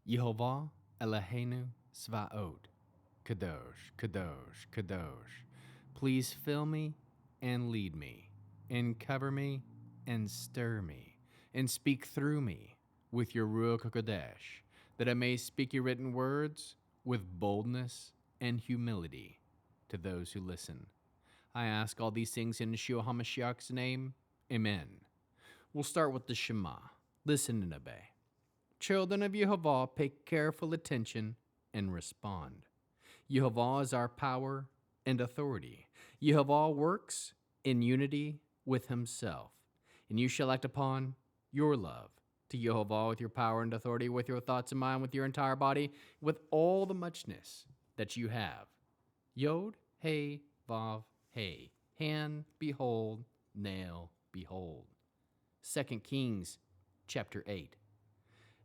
Yehova Eloheinu Svaot, Kadosh, Kadosh, Kadosh. Please fill me and lead me, and cover me and stir me, and speak through me with your Ruach HaKodesh, that I may speak your written words with boldness and humility to those who listen. I ask all these things in Yeshua HaMashiach's name. Amen. We'll start with the Shema. Listen and obey. Children of Yehovah, pay careful attention and respond. Yehovah is our power and authority. Yehovah works in unity with himself. And you shall act upon your love to Yehovah with your power and authority, with your thoughts in mind, with your entire body, with all the muchness that you have. Yod, Hey, Vav, Hey. Hand, behold, nail, behold. 2 Kings chapter 8.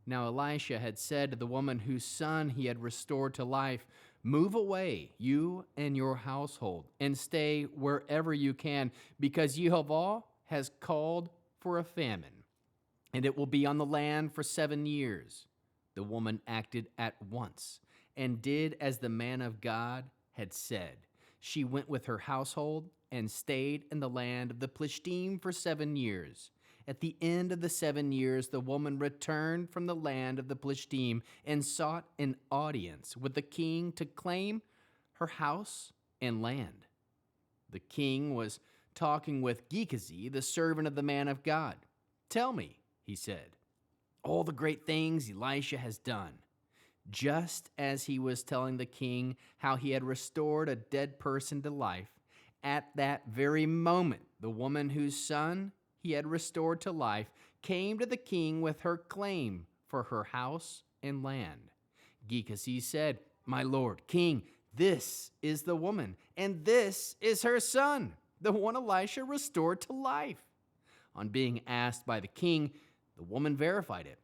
Now Elisha had said to the woman whose son he had restored to life, "Move away, you and your household, and stay wherever you can, because Yehovah has called for a famine, and it will be on the land for 7 years." The woman acted at once and did as the man of God had said. She went with her household and stayed in the land of the Plishtim for 7 years. At the end of the 7 years, the woman returned from the land of the Plishtim and sought an audience with the king to claim her house and land. The king was talking with Gehazi, the servant of the man of God. "Tell me," he said, "all the great things Elisha has done." Just as he was telling the king how he had restored a dead person to life, at that very moment, the woman whose son he had restored to life came to the king with her claim for her house and land. Gehazi said, "My lord, king, this is the woman, and this is her son, the one Elisha restored to life." On being asked by the king, the woman verified it.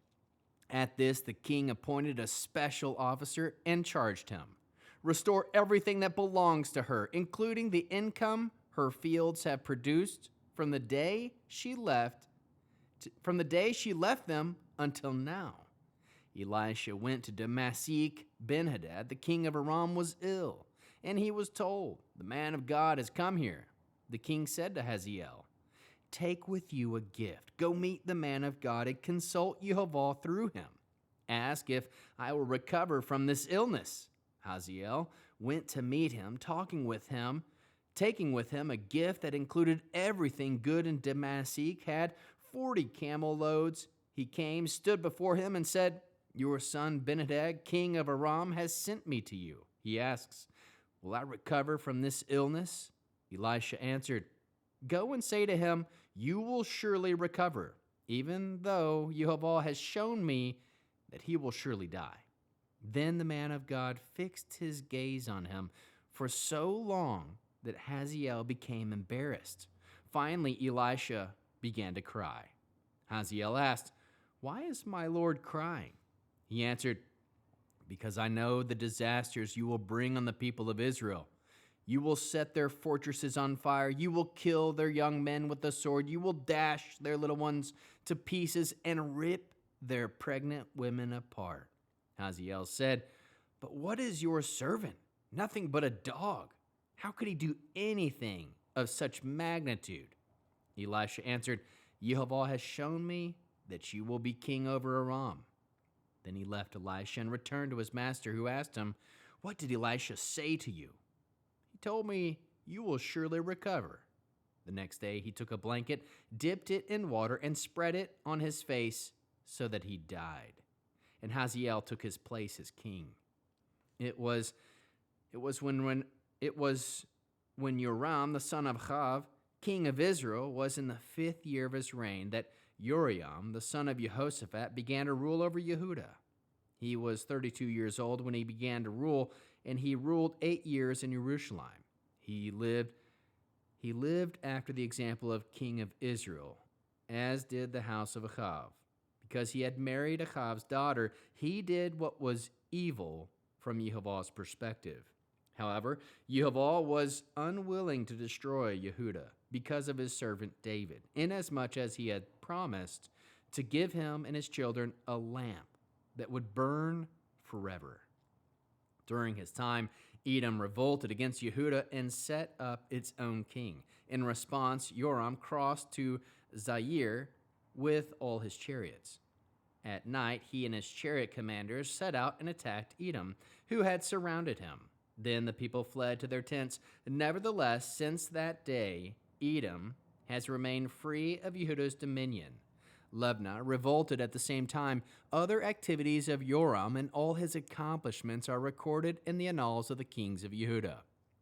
At this, the king appointed a special officer and charged him, "Restore everything that belongs to her, including the income her fields have produced from the day she left them until now." Elisha went to Damascus. Ben-Hadad, the king of Aram, was ill, and he was told, "The man of God has come here." The king said to Hazael, "Take with you a gift. Go meet the man of God and consult Yehovah through him. Ask if I will recover from this illness." Hazael went to meet him, taking with him a gift that included everything good in Damascus, had 40 camel loads. He came, stood before him, and said, "Your son Ben-Hadad, king of Aram, has sent me to you." He asks, "Will I recover from this illness?" Elisha answered, "Go and say to him, you will surely recover, even though Yehovah has shown me that he will surely die." Then the man of God fixed his gaze on him for so long that Hazael became embarrassed. Finally, Elisha began to cry. Hazael asked, "Why is my lord crying?" He answered, "Because I know the disasters you will bring on the people of Israel. You will set their fortresses on fire. You will kill their young men with the sword. You will dash their little ones to pieces and rip their pregnant women apart." Hazael said, "But what is your servant? Nothing but a dog. How could he do anything of such magnitude?" Elisha answered, "Yehovah has shown me that you will be king over Aram." Then he left Elisha and returned to his master, who asked him, "What did Elisha say to you?" "He told me, you will surely recover." The next day he took a blanket, dipped it in water, and spread it on his face so that he died. And Hazael took his place as king. It was when Joram, the son of Achav, king of Israel, was in the 5th year of his reign, that Joram, the son of Jehoshaphat, began to rule over Yehuda. He was 32 years old when he began to rule, and he ruled 8 years in Jerusalem. He lived after the example of king of Israel, as did the house of Achav. Because he had married Achav's daughter, he did what was evil from Yehovah's perspective. However, Yehovah was unwilling to destroy Yehuda because of his servant David, inasmuch as he had promised to give him and his children a lamp that would burn forever. During his time, Edom revolted against Yehuda and set up its own king. In response, Joram crossed to Zair with all his chariots. At night, he and his chariot commanders set out and attacked Edom, who had surrounded him. Then the people fled to their tents. Nevertheless, since that day, Edom has remained free of Yehuda's dominion. Libnah revolted at the same time. Other activities of Joram and all his accomplishments are recorded in the annals of the kings of Yehuda.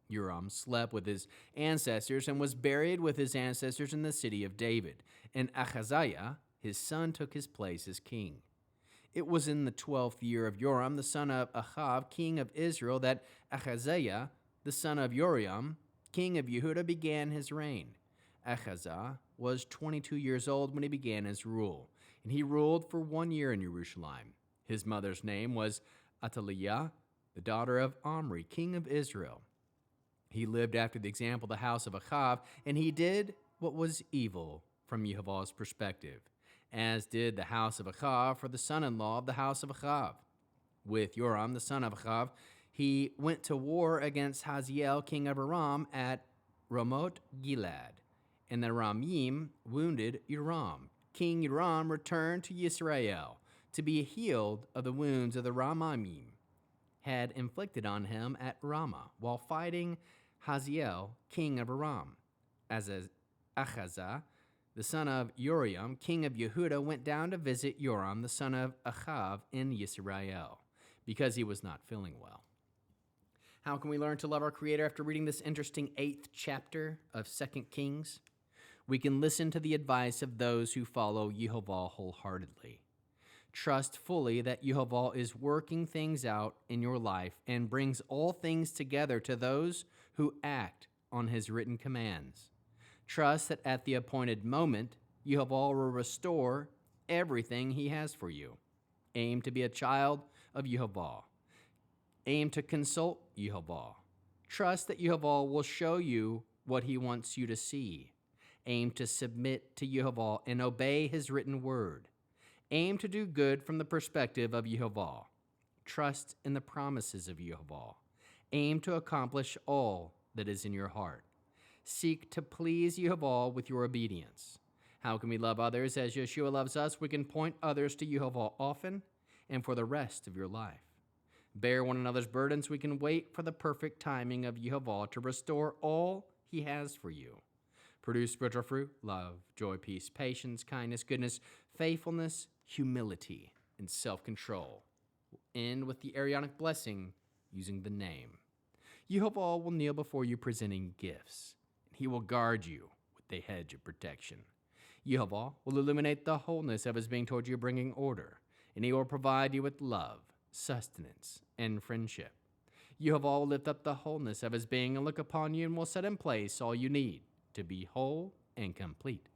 Joram slept with his ancestors and was buried with his ancestors in the city of David. And Ahaziah, his son, took his place as king. It was in the 12th year of Joram, the son of Ahav, king of Israel, that Ahaziah, the son of Joram, king of Yehuda, began his reign. Ahaziah was 22 years old when he began his rule, and he ruled for 1 year in Jerusalem. His mother's name was Athaliah, the daughter of Omri, king of Israel. He lived after the example of the house of Ahav, and he did what was evil from Yehovah's perspective, as did the house of Ahav for the son-in-law of the house of Ahav. With Joram, the son of Ahav, he went to war against Hazael, king of Aram, at Ramoth Gilead. And the Ramim wounded Joram. King Joram returned to Israel to be healed of the wounds of the Ramim had inflicted on him at Ramah while fighting Hazael, king of Aram. As Ahaziah, the son of Joram, king of Yehuda, went down to visit Joram, the son of Ahav, in Israel, because he was not feeling well. How can we learn to love our Creator after reading this interesting 8th chapter of 2 Kings? We can listen to the advice of those who follow Yehovah wholeheartedly. Trust fully that Yehovah is working things out in your life and brings all things together to those who act on his written commands. Trust that at the appointed moment, Yehovah will restore everything he has for you. Aim to be a child of Yehovah. Aim to consult Yehovah. Trust that Yehovah will show you what he wants you to see. Aim to submit to Yehovah and obey his written word. Aim to do good from the perspective of Yehovah. Trust in the promises of Yehovah. Aim to accomplish all that is in your heart. Seek to please Yehovah with your obedience. How can we love others as Yeshua loves us? We can point others to Yehovah often and for the rest of your life. Bear one another's burdens. We can wait for the perfect timing of Yehovah to restore all he has for you. Produce spiritual fruit, love, joy, peace, patience, kindness, goodness, faithfulness, humility, and self-control. We'll end with the Aaronic blessing using the name. Yehovah will kneel before you presenting gifts, and he will guard you with a hedge of protection. Yehovah will illuminate the wholeness of his being toward you, bringing order, and he will provide you with love, sustenance, and friendship. Yehovah will lift up the wholeness of his being and look upon you and will set in place all you need to be whole and complete.